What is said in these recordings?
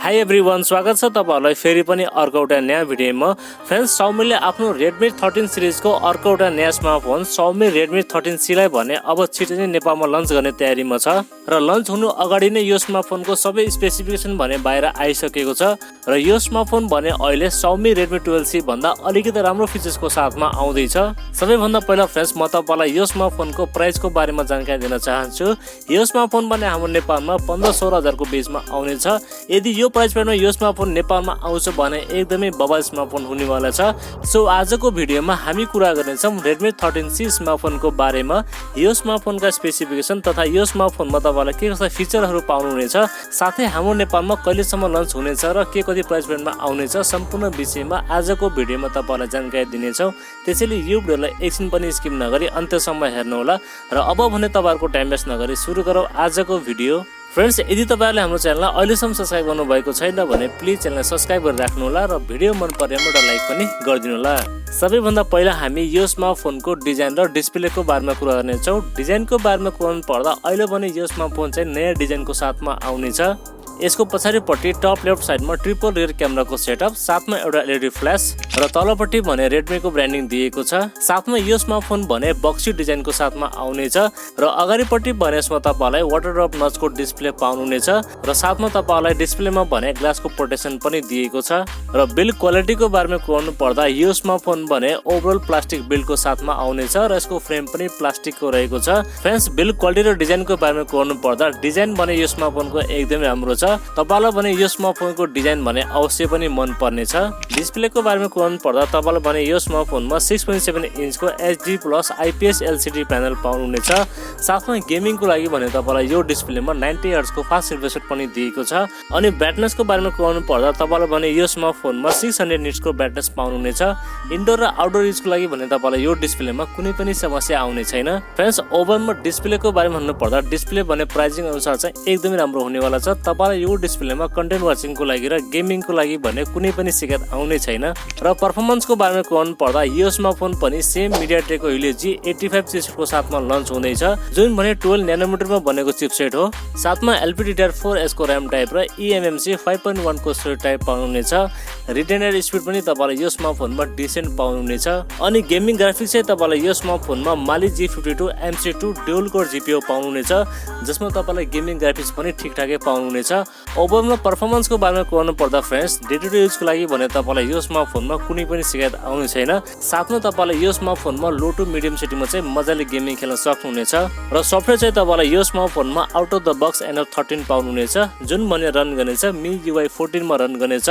High everyone, स्वागत छ तपाईहरुलाई फेरि पनि अर्को एउटा नयाँ भिडियोमा। फ्रेन्ड्स, Xiaomi आफ्नो Redmi 13 सिरिजको अर्को एउटा नयाँ स्मार्टफोन Xiaomi Redmi 13C लाई भने अब छिटै नै नेपालमा लन्च गर्ने तयारीमा छ र लन्च हुनु अगाडि नै यो स्मार्टफोनको सबै स्पेसिफिकेसन भने बाहिर आइसकेको छ र यो स्मार्टफोन भने अहिले Xiaomi Redmi 12C भन्दा अलिकति राम्रो फिचर्सको साथमा आउँदै छ। सबैभन्दा पहिला फ्रेन्ड्स, म तपाईलाई यो स्मार्टफोनको प्राइसको बारेमा जानकारी दिन चाहन्छु। यो स्मार्टफोन भने हाम्रो नेपालमा 15-16 हजार को बीचमा आउने छ। यदि यो प्राइस पॉइन्टमा यो स्मार्टफोन नेपालमा आउँछ भने एकदमै बवाल स्मार्टफोन हुनेवाला छ। सो आजको भिडियोमा हामी कुरा गर्नेछौँ Redmi 13C स्मार्टफोनको बारेमा, यो स्मार्टफोनका स्पेसिफिकेसन तथा यो स्मार्टफोनमा तपाईलाई के कस्ता फिचरहरू पाउनुहुनेछ, साथै हाम्रो नेपालमा कहिलेसम्म लन्च हुनेछ र के कति प्राइस पॉइन्टमा आउनेछ, सम्पूर्ण विषयमा आजको भिडियोमा तपाईलाई जानकारी दिनेछौँ। त्यसैले यो भिडियोलाई एकछिन पनि स्किप नगरी अन्त्यसम्म हेर्नुहोला र अब भने तपाईहरुको टाइम वेस्ट नगरी सुरु गरौँ आजको भिडियो। फ्रेन्ड्स, यदि तपाईहरुले हाम्रो च्यानललाई अहिलेसम्म सब्स्क्राइब गर्नुभएको छैन भने प्लिज च्यानललाई सब्स्क्राइब गरेर राख्नुहोला र भिडियो मन परेमा एउटा लाइक पनि गरिदिनुहोला। सबैभन्दा पहिला हामी यो स्मार्टफोनको डिजाइन र डिस्प्लेको बारेमा कुरा गर्नेछौँ। डिजाइनको बारेमा कुरा पर्दा अहिले भने यो स्मार्टफोन चाहिँ नयाँ डिजाइनको साथमा आउनेछ। यसको पछाडिपट्टि टप लेफ्ट साइडमा ट्रिपल रियर क्यामेराको सेटअप, साथमा एउटा एलईडी फ्ल्याश र तलपट्टि भने रेडमीको ब्रान्डिङ दिएको छ। साथमा यो स्मार्टफोन भने बक्सी डिजाइनको साथमा आउनेछ र अगाडिपट्टि भने यसमा तपाईलाई वाटर ड्रप नचको डिस्प्ले पाउनुहुनेछ र साथमा तपाईलाई डिस्प्लेमा भने ग्लासको प्रोटेक्सन पनि दिएको छ। र बिल्ड क्वालिटीको बारेमा कुराउनु पर्दा यो स्मार्टफोन भने ओभरअल प्लास्टिक बिल्डको साथमा आउनेछ र यसको फ्रेम पनि प्लास्टिकको रहेको छ। फ्रेन्ड्स, बिल्ड क्वालिटी र डिजाइनको बारेमा कुराउनु पर्दा डिजाइन भने यो स्मार्टफोनको एकदमै राम्रो छ। तपाईलाई भने यो स्मार्टफोनको डिजाइन भने अवश्य पनि मन पर्ने छ। डिस्प्लेको बारेमा कुराउनु पर्दा तपाईलाई भने यो स्मार्टफोनमा 6.7 इन्चको HD+ IPS LCD प्यानल पाउनुहुनेछ। साथमा गेमिङको लागि भने तपाईलाई यो डिस्प्लेमा 90 हर्ट्जको फास्ट रिफ्रेश रेट पनि दिएको छ। अनि ब्राइटनेसको बारेमा कुराउनु पर्दा तपाईलाई भने यो स्मार्टफोनमा 600 निट्सको ब्राइटनेस पाउनुहुनेछ। इन्डोर र आउटडोर युजको लागि भने तपाईलाई यो डिस्प्लेमा कुनै पनि समस्या आउने छैन। फ्रेन्ड्स, ओभरमा डिस्प्लेको बारेमा भन्नु पर्दा डिस्प्ले भने प्राइसिङ अनुसार चाहिँ एकदमै राम्रो हुनेवाला छ। तपाईलाई यो डिस्प्लेमा कन्टेन्ट वाचिङको लागि र गेमिङको लागि भने कुनै पनि शिकायत आउने छैन। र पर्फर्मेन्सको बारेमा कुराउनु पर्दा यो स्मार्टफोन पनि सेम मिडियाटेकको Helio G85 चिपसेटको साथमा लन्च हुँदैछ, जुन भने 12 नैनोमिटरमा बनेको चिपसेट हो। साथमा LPDDR4S को र्याम टाइप र eMMC 5.1 को स्टोरेज टाइप पाउनुहुनेछ। रिटेनर स्पिड पनि तपाईलाई यो स्मार्टफोनमा डिसेन्ट पाउनुहुनेछ। अनि गेमिङ ग्राफिक्स चाहिँ तपाईलाई यो स्मार्टफोनमा Mali G52 MC2 dual core GPU पाउनुहुनेछ, जसमा तपाईलाई गेमिङ ग्राफिक्स पनि ठिकठाकै पाउनुहुनेछ। ओभरमा पर्फर्मेन्सको बारेमा कुराउनु पर्दा फ्रेन्ड्स, डे टु डे युजको लागि भने तपाईलाई यो स्मार्टफोनमा कुनै पनि शिकायत आउने छैन। साथमा तपाईलाई यो स्मार्टफोनमा लो टु मिडियम सेटिङमा चाहिँ मजाले गेमिङ खेल्न सक्नुहुनेछ। र सफ्टवेयर चाहिँ तपाईलाई यो स्मार्टफोनमा out of the box Android 13 पाउनुहुनेछ, जुन भने रन गर्नेछ MIUI 14 मा रन गर्नेछ,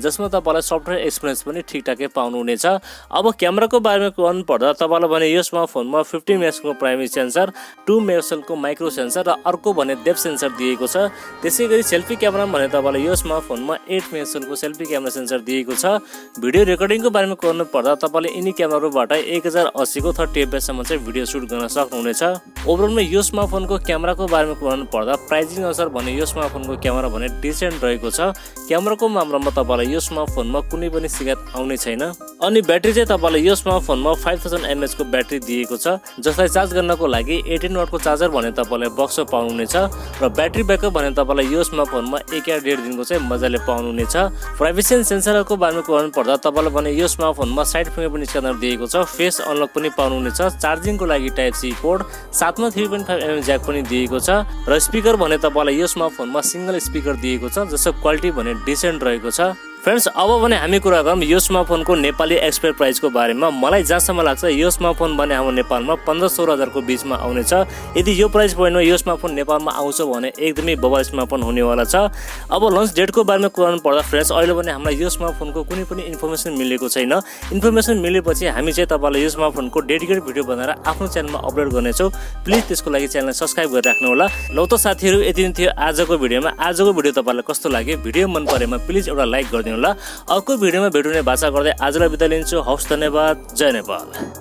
जसमा तपाईलाई सफ्टवेयर एक्सपिरियन्स पनि ठिकठाकै पाउनुहुनेछ। अब क्यामेराको बारेमा कुराउनु पर्दा तपाईलाई भने यो स्मार्टफोनमा 15 मेगापिक्सलको प्राइमेरी सेन्सर, 2 मेगापिक्सलको माइक्रो सेन्सर र अर्को भने डेप्थ सेन्सर दिएको छ। त्यसैगरी सेल्फी क्यामेरा भने तपाईलाई यो स्मार्टफोनमा 8 मेगापिक्सलको सेल्फी क्यामेरा सेन्सर दिएको छ। भिडियो रेकर्डिङको बारेमा कुराउनु पर्दा तपाईले यिनी क्यामेराबाट 1080 को 30 fps सम्म चाहिँ भिडियो सुट गर्न सक्नुहुनेछ। ओभरअलमा यो स्मार्टफोनको क्यामेराको बारेमा कुराउनु पर्दा प्राइसिङ अनुसार भने यो स्मार्टफोनको क्यामेरा भने डिसेन्ट रहेको छ। क्यामेराको मामलामा तपाईलाई यो स्मार्टफोनमा कुनै पनि शिकायत आउने छैन। अनि ब्याट्री चाहिँ तपाईलाई यो स्मार्टफोनमा 5000 mAh को ब्याट्री दिएको छ, जसलाई चार्ज गर्नको लागि 18 वाटको चार्जर भने तपाईलाई बक्स पाउनुहुनेछ। र ब्याट्री ब्याकअप भने तपाईलाई यो स्मार्टफोनमा 1 या 1.5 दिनको चाहिँ मजाले पाउनुहुनेछ। प्राइभेसी एन्ड सेन्सरको बारेमा कुराउनु पर्दा तपाईलाई भने यो स्मार्टफोनमा साइड फिङ्गरप्रिन्ट स्क्यानर दिएको छ, फेस अनलक पनि पाउनुहुनेछ, चार्जिङको लागि टाइप सी पोर्ट, साथमा 3.5mm ज्याक पनि दिएको छ। र स्पिकर भने तपाईलाई यो स्मार्टफोनमा सिंगल स्पिकर दिएको छ, जसको क्वालिटी भने डिसेन्ट रहेको छ। फ्रेन्ड्स, अब भने हामी कुरा गरौँ यो स्मार्टफोनको नेपाली एक्सपेक्ट प्राइसको बारेमा। मलाई जहाँसम्म लाग्छ यो स्मार्टफोन भने हाम्रो नेपालमा 15-16 हजार को बीचमा आउनेछ। यदि यो प्राइस पोइन्टमा यो स्मार्टफोन नेपालमा आउँछ भने एकदमै बवाल स्मार्टफोन हुनेवाला छ। अब लन्च डेटको बारेमा कुराउनु पर्दा फ्रेन्ड्स, अहिले भने हामीलाई यो स्मार्टफोनको कुनै पनि इन्फर्मेसन मिलेको छैन। इन्फर्मेसन मिलेपछि हामी चाहिँ तपाईलाई यो स्मार्टफोनको डेडिकेटेड भिडियो बनाएर आफ्नो च्यानलमा अपलोड गर्नेछौँ। प्लिज त्यसको लागि च्यानललाई सब्स्क्राइब गरेर राख्नुहोला। ल त साथीहरू, यति नै थियो आजको भिडियोमा। आजको भिडियो तपाईलाई कस्तो लाग्यो? भिडियो मन परेमा प्लिज एउटा लाइक गरिदिनु। अर्को भिडियोमा भेट्ने बाचा गर्दै आजलाई बिदा लिन्छु। हवस्, धन्यवाद। जय नेपाल।